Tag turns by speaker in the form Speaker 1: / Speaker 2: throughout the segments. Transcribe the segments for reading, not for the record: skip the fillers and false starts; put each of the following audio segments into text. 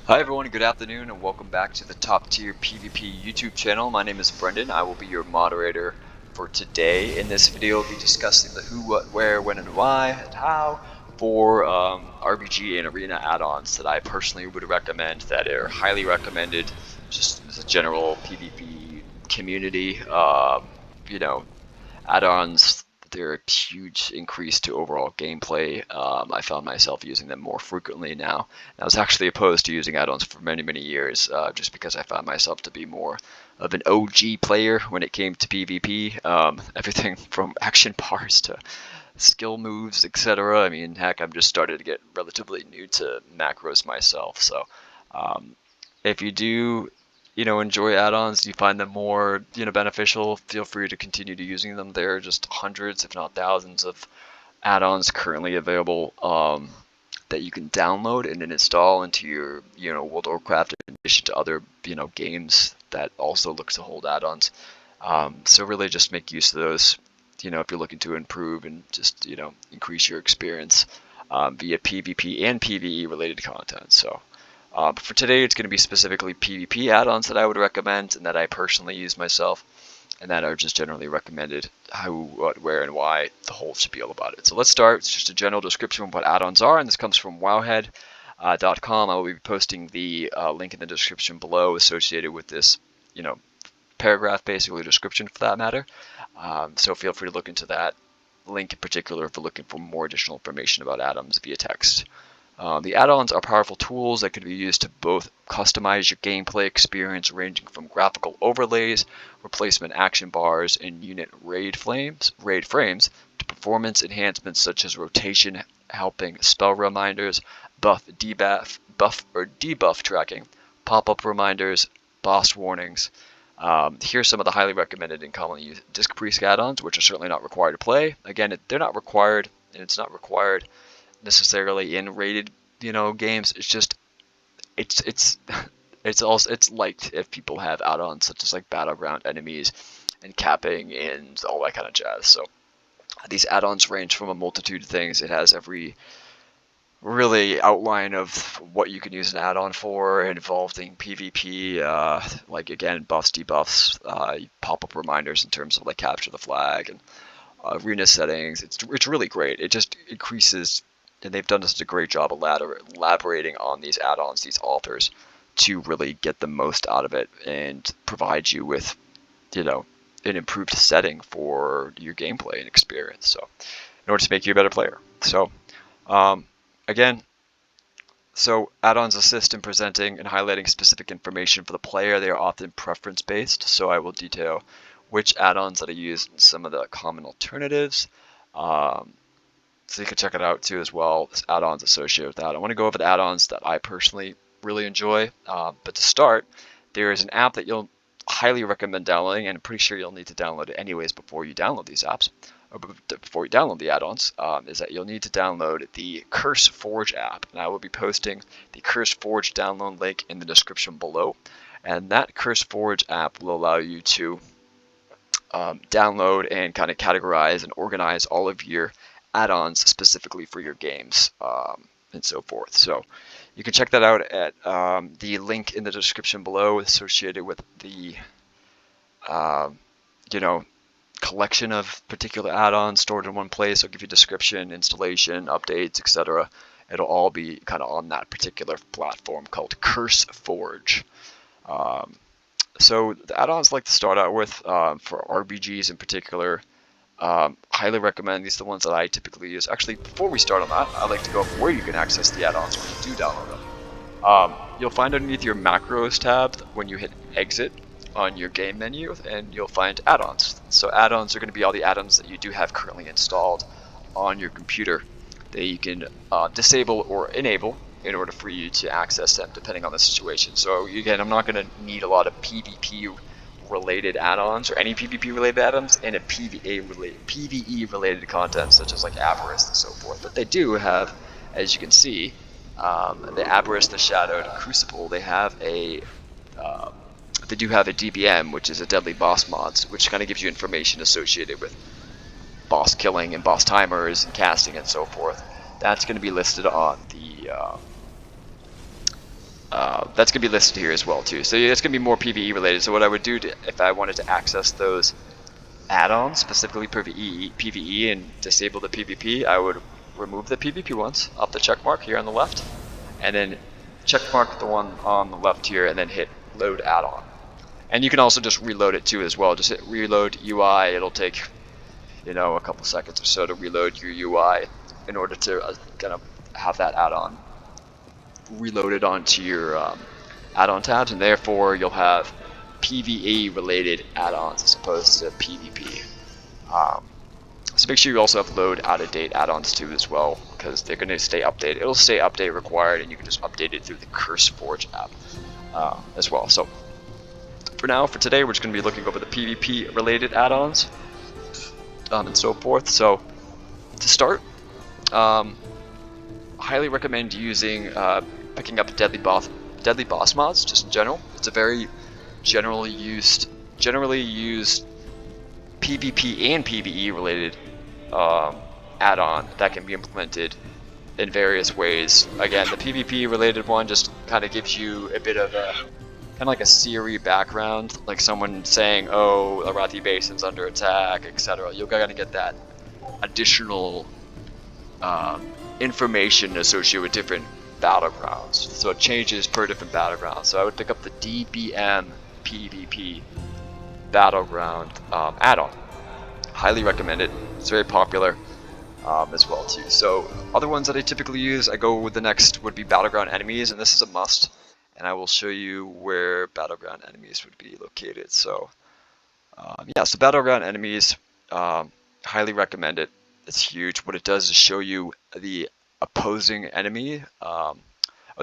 Speaker 1: Hi everyone, good afternoon and welcome back to the Top Tier PvP YouTube channel. My name is Brendan. I will be your moderator for today. In this video, we'll be discussing the who, what, where, when, and why, and how for RBG and arena add-ons that I personally would recommend, that are highly recommended just as a general PvP community. Add-ons, they're a huge increase to overall gameplay. I found myself using them more frequently now. And I was actually opposed to using add-ons for many years, just because I found myself to be more of an OG player when it came to PvP. Everything from action bars to skill moves, etc. I mean, heck, I'm just started to get relatively new to macros myself. So if you do enjoy add-ons, you find them more beneficial, feel free to continue to using them. There are just hundreds if not thousands of add-ons currently available that you can download and then install into your World of Warcraft, in addition to other games that also look to hold add-ons. So really just make use of those if you're looking to improve and just increase your experience via PvP and PVE related content. So but for today, it's going to be specifically PvP add-ons that I would recommend and that I personally use myself, and that are just generally recommended. Who, what, where, and why, the whole spiel about it. So let's start. It's just a general description of what add-ons are, and this comes from Wowhead.com. I will be posting the link in the description below associated with this, paragraph, basically description for that matter. So feel free to look into that link in particular if you're looking for more additional information about add-ons via text. The add-ons are powerful tools that can be used to both customize your gameplay experience, ranging from graphical overlays, replacement action bars, and unit raid frames, to performance enhancements such as rotation, helping spell reminders, buff or debuff tracking, pop-up reminders, boss warnings. Here's some of the highly recommended and commonly used disc priest add-ons, which are certainly not required to play. Again, they're not required, and it's not required necessarily in rated games. It's just it's liked if people have add-ons such as like battleground enemies and capping and all that kind of jazz. So these add-ons range from a multitude of things. It has every really outline of what you can use an add-on for, involving PvP, like again buffs, debuffs, pop-up reminders in terms of like capture the flag and arena settings. It's really great. It just increases. And they've done such a great job elaborating on these add-ons, these authors, to really get the most out of it and provide you with, an improved setting for your gameplay and experience. So, in order to make you a better player. So, so add-ons assist in presenting and highlighting specific information for the player. They are often preference-based. So I will detail which add-ons that I use and some of the common alternatives. So you can check it out too as well. There's add-ons associated with that. I want to go over the add-ons that I personally really enjoy. But to start, there is an app that you'll highly recommend downloading, and I'm pretty sure you'll need to download it anyways before you download these apps, or before you download the add-ons, is that you'll need to download the Curse Forge app. And I will be posting the Curse Forge download link in the description below. And that Curse Forge app will allow you to download and kind of categorize and organize all of your add-ons specifically for your games and so forth. So you can check that out at the link in the description below, associated with the collection of particular add-ons stored in one place. I'll give you description, installation, updates, etc. It'll all be kind of on that particular platform called Curse Forge. So the add-ons I like to start out with for RPGs in particular. Highly recommend. These are the ones that I typically use. Actually, before we start on that, I'd like to go over where you can access the add-ons when you do download them. You'll find underneath your macros tab when you hit exit on your game menu, and you'll find add-ons. So add-ons are going to be all the add-ons that you do have currently installed on your computer that you can disable or enable in order for you to access them depending on the situation. So again, I'm not going to need a lot of PvP related add-ons or any PvP related add-ons and a PVE related content such as like Avarice and so forth. But they do have, as you can see, the Avarice, the Shadowed, Crucible, they do have a DBM, which is a Deadly Boss mods, which kind of gives you information associated with boss killing and boss timers and casting and so forth. That's going to be listed on the That's going to be listed here as well too. So it's going to be more PVE related. So what I would do if I wanted to access those add-ons, specifically PVE, and disable the PvP, I would remove the PvP ones off the check mark here on the left, and then check mark the one on the left here, and then hit load add-on. And you can also just reload it too as well. Just hit reload UI. It'll take, you know, a couple seconds or so to reload your UI in order to kind of have that add-on reloaded onto your add-on tabs, and therefore you'll have PVE related add-ons as opposed to PvP. So make sure you also have load out of date add-ons too as well, because they're going to stay updated. It'll stay update required, and you can just update it through the CurseForge app as well. So for now, for today, we're just going to be looking over the PvP related add-ons and so forth. So to start, highly recommend using picking up deadly boss mods just in general. It's a very generally used PvP and PvE related add-on that can be implemented in various ways. Again, the PvP related one just kind of gives you a bit of a kind of like a Siri background, like someone saying, "Oh, Arathi Basin's under attack," etc. You're gonna get that additional information associated with different battlegrounds, so it changes per different battleground. So I would pick up the DBM PvP battleground add-on. Highly recommend it. It's very popular as well too. So other ones that I typically use, I go with the next would be battleground enemies, and this is a must. And I will show you where battleground enemies would be located. So yeah, so battleground enemies, highly recommend it. It's huge. What it does is show you the opposing enemy, or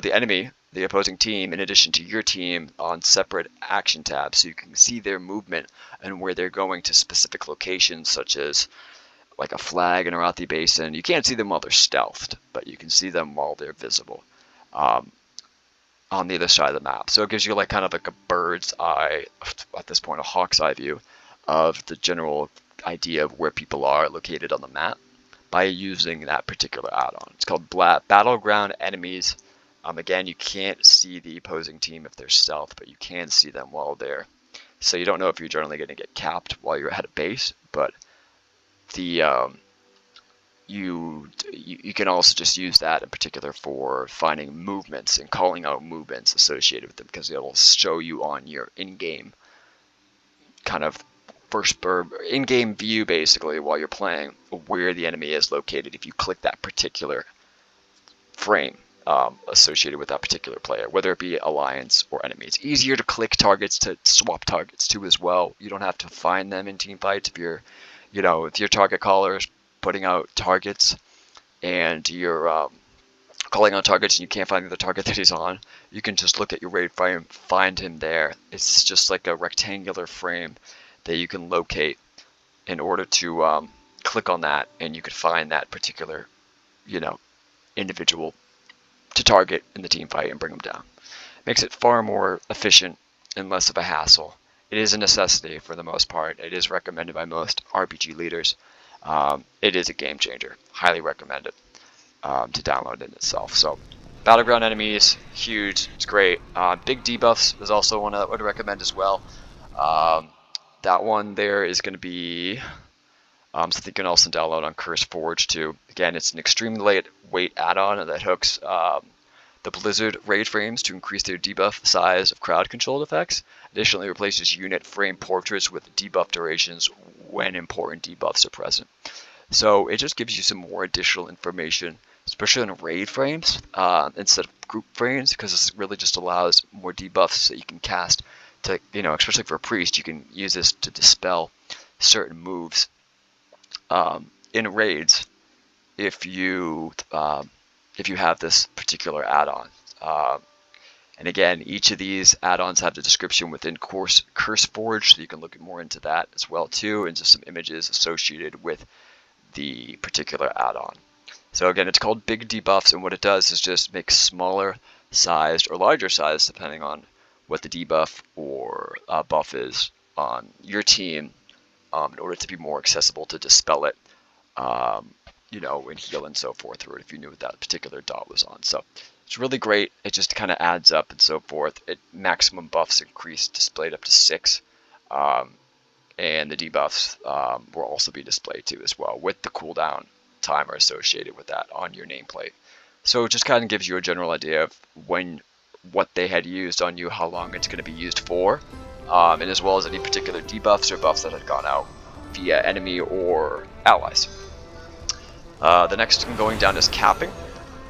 Speaker 1: the opposing team, in addition to your team, on separate action tabs, so you can see their movement and where they're going to specific locations, such as like a flag in Arathi Basin. You can't see them while they're stealthed, but you can see them while they're visible on the other side of the map. So it gives you like kind of like a bird's eye, at this point a hawk's eye view of the general idea of where people are located on the map by using that particular add-on. It's called Battleground Enemies. Again, you can't see the opposing team if they're stealth, but you can see them while they're, so you don't know if you're generally going to get capped while you're at a base, but the you can also just use that in particular for finding movements and calling out movements associated with them, because it'll show you on your in-game kind of in-game view, basically, while you're playing, where the enemy is located if you click that particular frame associated with that particular player, whether it be alliance or enemy. It's easier to click targets, to swap targets too as well. You don't have to find them in team fights. If you're, you know, if your target caller is putting out targets and you're calling on targets and you can't find the target that he's on, you can just look at your raid frame, find him there. It's just like a rectangular frame that you can locate in order to click on that, and you could find that particular, you know, individual to target in the team fight and bring them down. Makes it far more efficient and less of a hassle. It is a necessity for the most part. It is recommended by most RPG leaders. It is a game changer. Highly recommend it to download it itself. So battleground enemies, huge. It's great. Big debuffs is also one that I would recommend as well. That one there is going to be something you can also download on CurseForge too. Again, it's an extremely lightweight add-on that hooks the Blizzard raid frames to increase their debuff size of crowd-controlled effects. Additionally, it replaces unit frame portraits with debuff durations when important debuffs are present. So it just gives you some more additional information, especially on raid frames instead of group frames, because this really just allows more debuffs that you can cast to, you know, especially for a priest, you can use this to dispel certain moves in raids if you have this particular add-on. And again, each of these add-ons have the description within CurseForge, so you can look more into that as well too, and just some images associated with the particular add-on. So again, it's called Big Debuffs, and what it does is just make smaller sized or larger sized, depending on what the debuff or buff is on your team, in order to be more accessible to dispel it, you know, and heal and so forth, or if you knew what that particular dot was on. So It's really great. It just kind of adds up and so forth. Maximum buffs increased, displayed up to 6. And the debuffs will also be displayed too as well, with the cooldown timer associated with that on your nameplate. So it just kind of gives you a general idea of what they had used on you, how long it's going to be used for, and as well as any particular debuffs or buffs that had gone out via enemy or allies. The next one going down is capping.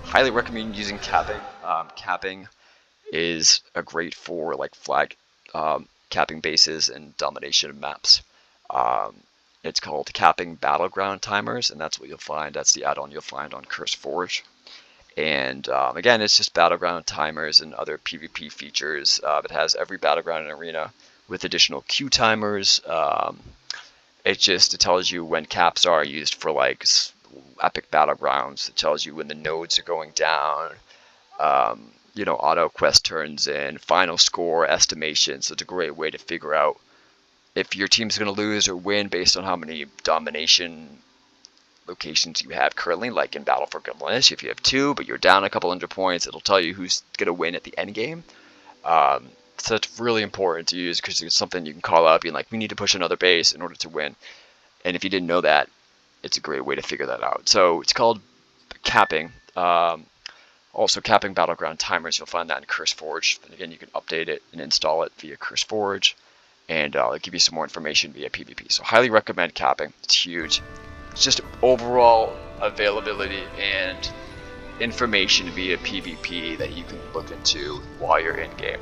Speaker 1: Highly recommend using capping. Capping is great for like flag capping bases and domination maps. It's called capping battleground timers, and that's what you'll find. That's the add-on you'll find on Curse Forge. And again, it's just battleground timers and other PvP features. It has every battleground and arena with additional queue timers. It tells you when caps are used for like epic battlegrounds. It tells you when the nodes are going down. Auto quest turns in, final score estimation. So it's a great way to figure out if your team's going to lose or win based on how many domination locations you have currently. Like in Battle for Gimlish, if you have 2 but you're down a couple hundred points, it'll tell you who's going to win at the end game. So it's really important to use because it's something you can call out being like, we need to push another base in order to win. And if you didn't know that, it's a great way to figure that out. So it's called capping. Also, capping battleground timers, you'll find that in Curse Forge. And again, you can update it and install it via Curse Forge, and it'll give you some more information via PvP. So highly recommend capping. It's huge. It's just overall availability and information via PvP that you can look into while you're in game.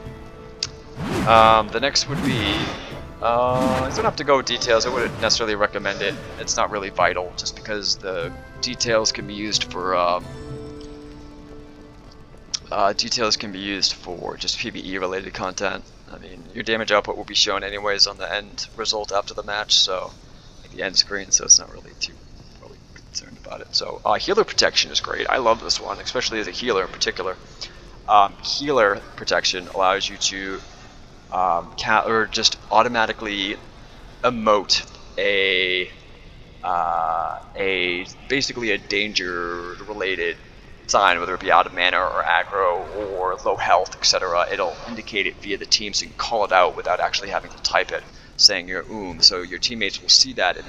Speaker 1: The next would be, I don't have to go with details. I wouldn't necessarily recommend it. It's not really vital, just because the details can be used for just PVE related content. I mean, your damage output will be shown anyways on the end result after the match, so like the end screen, so it's not really too concerned about it. So healer protection is great. I love this one, especially as a healer in particular. Healer protection allows you to just automatically emote basically a danger related sign, whether it be out of mana or aggro or low health, etc. It'll indicate it via the team, so you can call it out without actually having to type it, saying your so your teammates will see that in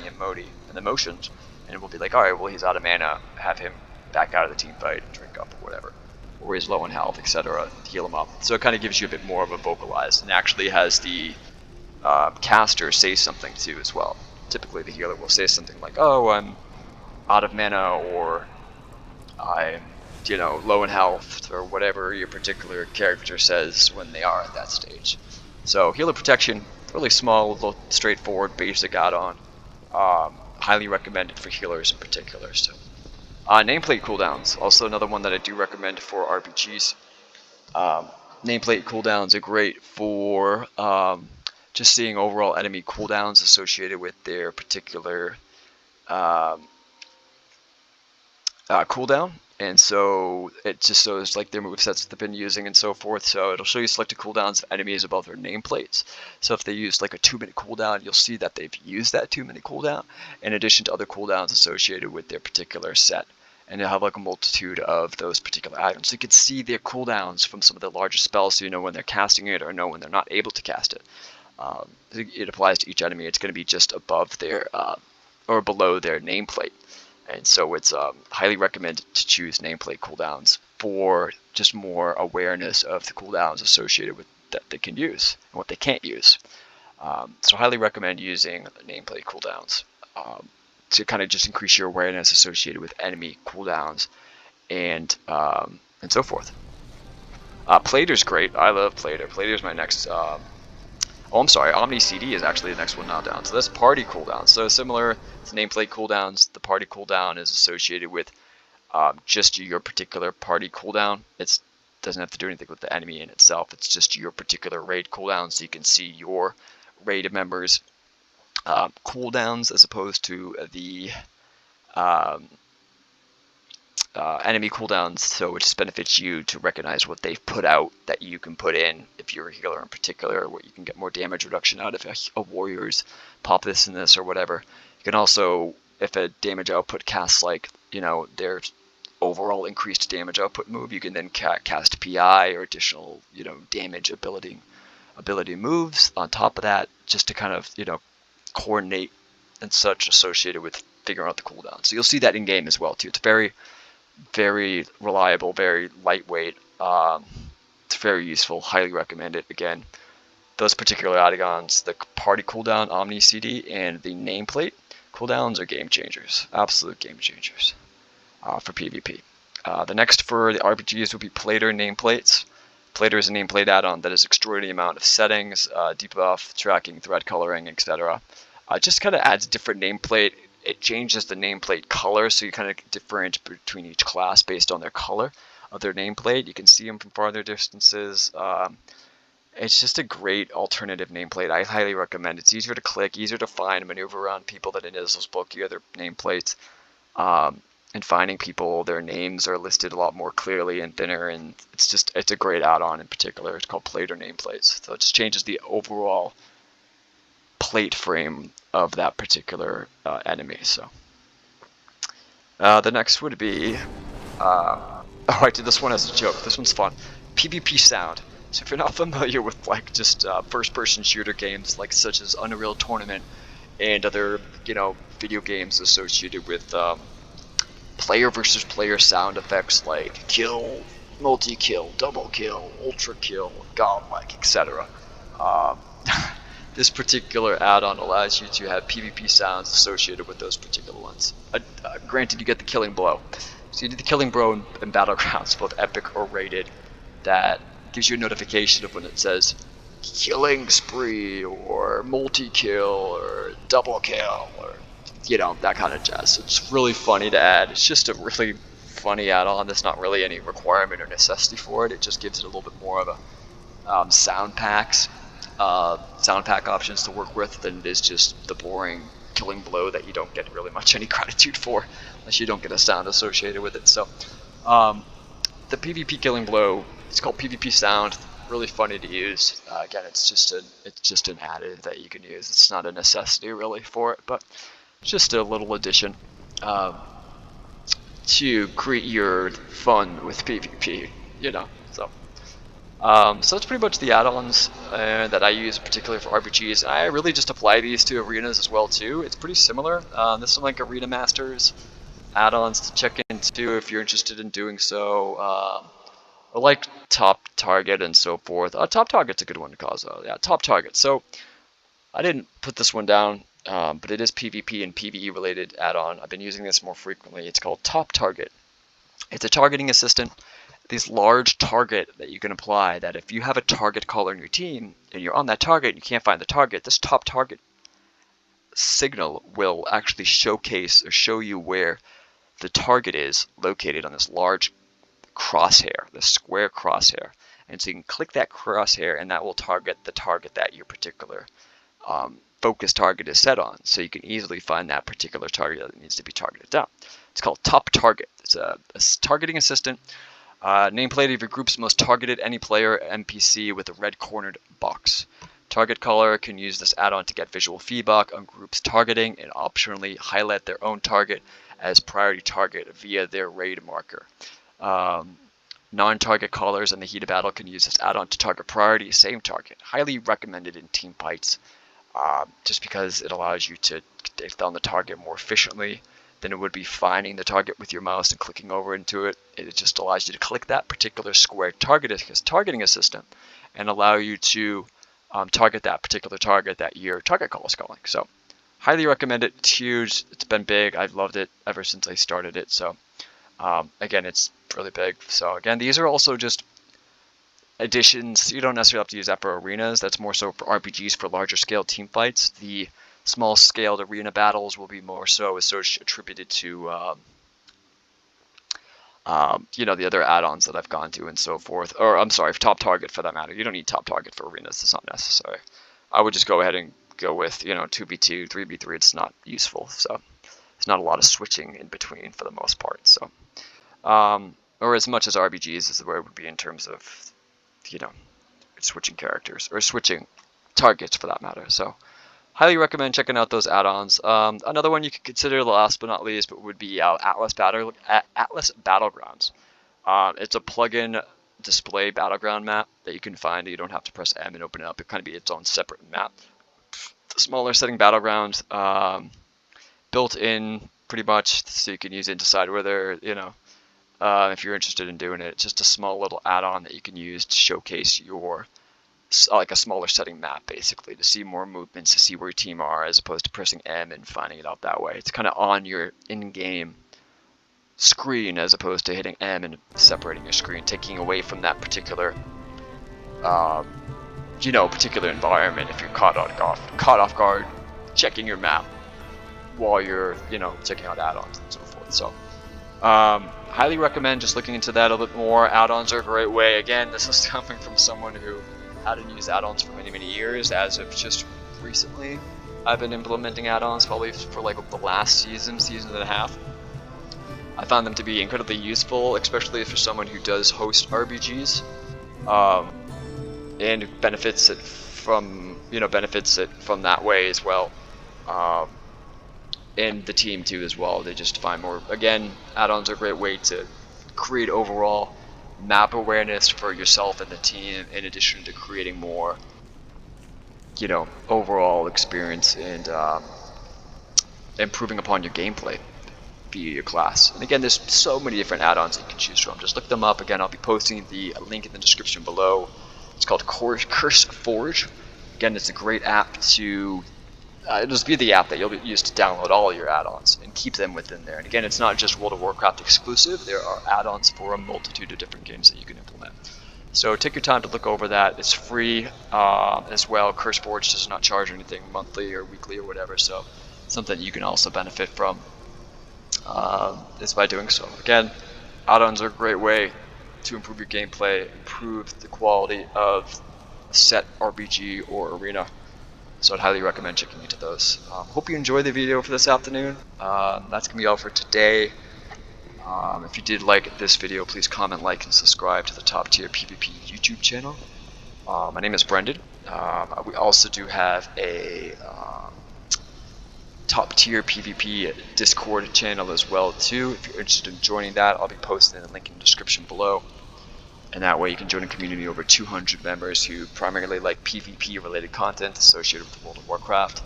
Speaker 1: the motions, and it will be like, alright, well, he's out of mana, have him back out of the team fight, drink up or whatever, or he's low in health, etc. Heal him up. So it kind of gives you a bit more of a vocalized, and actually has the caster say something too as well. Typically the healer will say something like, oh, I'm out of mana, or I'm low in health, or whatever your particular character says when they are at that stage. So healer protection, really small, little straightforward, basic add-on. Highly recommended for healers in particular. So, nameplate cooldowns, also another one that I do recommend for RPGs. Nameplate cooldowns are great for just seeing overall enemy cooldowns associated with their particular cooldown. And so it just shows like their movesets they've been using and so forth. So it'll show you selected cooldowns of enemies above their nameplates. So if they use like a 2-minute cooldown, you'll see that they've used that 2-minute cooldown in addition to other cooldowns associated with their particular set. And you'll have like a multitude of those particular items. So you can see their cooldowns from some of the larger spells, so you know when they're casting it or know when they're not able to cast it. It applies to each enemy. It's going to be just above their or below their nameplate. And so it's highly recommended to choose nameplate cooldowns for just more awareness of the cooldowns associated with that they can use and what they can't use. So highly recommend using nameplate cooldowns to kind of just increase your awareness associated with enemy cooldowns and so forth. Plater's great. I love Plater. Plater's my next. Omni CD is actually the next one now down. So that's party cooldown. So similar to nameplate cooldowns, the party cooldown is associated with just your particular party cooldown. It doesn't have to do anything with the enemy in itself. It's just your particular raid cooldown, so you can see your raid members' cooldowns as opposed to the enemy cooldowns, so it just benefits you to recognize what they've put out that you can put in if you're a healer in particular, where you can get more damage reduction out of a warrior's pop this and this or whatever. You can also, if a damage output casts like, their overall increased damage output move. You can then cast PI or additional, damage ability moves on top of that, just to kind of, coordinate and such associated with figuring out the cooldown. So you'll see that in game as well too. It's very, very reliable, very lightweight. It's very useful. Highly recommend it. Again, those particular add-ons, the party cooldown, Omni CD, and the nameplate cooldowns are game changers. Absolute game changers for PvP. The next for the RPGs would be Plater nameplates. Plater is a nameplate add-on that has extraordinary amount of settings, debuff, tracking, thread coloring, etc. Just kind of adds a different nameplate. It changes the nameplate color, so you kind of differentiate between each class based on their color of their nameplate. You can see them from farther distances. It's just a great alternative nameplate. I highly recommend it. It's easier to click, easier to find and maneuver around people than it is those bulky other nameplates. And finding people, their names are listed a lot more clearly and thinner, and it's a great add-on in particular. It's called Plater nameplates. So it just changes the overall plate frame of that particular enemy. So the next would be, oh, I did this one as a joke. This one's fun. PvP sound. So if you're not familiar with like just first-person shooter games like such as Unreal Tournament and other video games associated with player versus player sound effects like kill, multi-kill, double kill, ultra kill, godlike, etc. This particular add-on allows you to have PvP sounds associated with those particular ones. Granted, you get the killing blow. So you do the killing blow in Battlegrounds, both epic or rated, that gives you a notification of when it says killing spree or multi-kill or double kill or that kind of jazz. So it's really funny to add. It's just a really funny add-on. There's not really any requirement or necessity for it. It just gives it a little bit more of a sound pack options to work with than it is just the boring killing blow that you don't get really much any gratitude for unless you don't get a sound associated with it. So the PvP killing blow, it's called PvP sound. Really funny to use. Again, it's just an additive that you can use. It's not a necessity really for it, but just a little addition to create your fun with PvP, So that's pretty much the add-ons that I use, particularly for RPGs. And I really just apply these to arenas as well too. It's pretty similar. This is like Arena Masters add-ons to check into if you're interested in doing so. Or like Top Target and so forth. Top Target's a good one to cause. Yeah, Top Target. So I didn't put this one down. But it is PvP and PVE related add-on. I've been using this more frequently. It's called Top Target. It's a targeting assistant. This large target that you can apply, that if you have a target caller in your team and you're on that target and you can't find the target, this Top Target signal will actually showcase or show you where the target is located on this large crosshair, this square crosshair. And so you can click that crosshair and that will target the target that your particular focus target is set on, so you can easily find that particular target that needs to be targeted down. It's called Top Target. It's a targeting assistant. Nameplate of your group's most targeted any player NPC with a red cornered box. Target caller can use this add-on to get visual feedback on groups targeting and optionally highlight their own target as priority target via their raid marker. Non-target callers in the heat of battle can use this add-on to target priority, same target. Highly recommended in team fights. Just because it allows you to take down the target more efficiently than it would be finding the target with your mouse and clicking over into it. It just allows you to click that particular square targeting assistant and allow you to target that particular target that your target call is calling. So highly recommend it. It's huge. It's been big. I've loved it ever since I started it. So again, it's really big. So again, these are also just additions. You don't necessarily have to use that for arenas. That's more so for RPGs for larger scale team fights. The small scaled arena battles will be more so attributed to the other add-ons that I've gone to and so forth. Or I'm sorry, for Top Target for that matter. You don't need Top Target for arenas. It's not necessary. I would just go ahead and go with 2v2, 3v3. It's not useful. So there's not a lot of switching in between for the most part. So or as much as RPGs is where it would be in terms of switching characters or switching targets for that matter. So highly recommend checking out those add-ons. Another one you could consider, last but not least, but would be Atlas Battlegrounds. It's a plugin display battleground map that you can find. You don't have to press M and open it up. It kind of be its own separate map. It's a smaller setting battleground, built in pretty much, so you can use it to decide whether, if you're interested in doing it. It's just a small little add-on that you can use to showcase your, like a smaller setting map, basically, to see more movements, to see where your team are, as opposed to pressing M and finding it out that way. It's kind of on your in-game screen, as opposed to hitting M and separating your screen, taking away from that particular particular environment if you're caught off guard checking your map while you're checking out add-ons and so forth. So highly recommend just looking into that a little bit more. Add-ons are a great way. Again, this is coming from someone who hadn't used add-ons for many years. As of just recently, I've been implementing add-ons probably for like the last season and a half. I found them to be incredibly useful, especially for someone who does host RBGs, and benefits it from that way as well, and the team too as well. They just find more. Again, add-ons are a great way to create overall map awareness for yourself and the team, in addition to creating more, overall experience and improving upon your gameplay via your class. And again, there's so many different add-ons that you can choose from. Just look them up. Again, I'll be posting the link in the description below. It's called Curse Forge. Again, it's a great app to it'll just be the app that you'll use to download all your add-ons and keep them within there. And again, it's not just World of Warcraft exclusive. There are add-ons for a multitude of different games that you can implement. So take your time to look over that. It's free as well. Curse Forge does not charge anything monthly or weekly or whatever, so something you can also benefit from is by doing so. Again, add-ons are a great way to improve your gameplay, improve the quality of a set RPG or arena. So I'd highly recommend checking into those. Hope you enjoyed the video for this afternoon. That's going to be all for today. If you did like this video, please comment, like, and subscribe to the Top Tier PvP YouTube channel. My name is Brendan. We also do have a Top Tier PvP Discord channel as well too. If you're interested in joining that, I'll be posting a link in the description below. And that way you can join a community of over 200 members who primarily like PvP related content associated with World of Warcraft,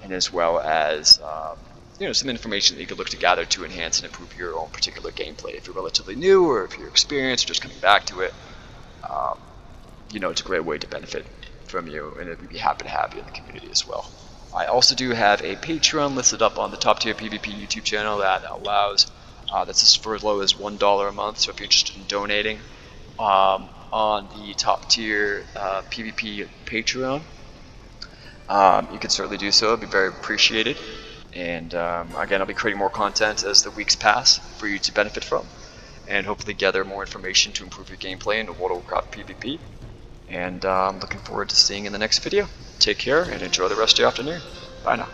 Speaker 1: and as well as some information that you can look to gather to enhance and improve your own particular gameplay. If you're relatively new, or if you're experienced or just coming back to it, it's a great way to benefit from you, and we'd be happy to have you in the community as well. I also do have a Patreon listed up on the Top Tier PvP YouTube channel that allows, that's for as low as $1 a month. So if you're interested in donating on the Top Tier PvP Patreon, you can certainly do so. It'd be very appreciated. And again, I'll be creating more content as the weeks pass for you to benefit from, and hopefully gather more information to improve your gameplay in World of Warcraft PvP. And I'm looking forward to seeing you in the next video. Take care and enjoy the rest of your afternoon. Bye now.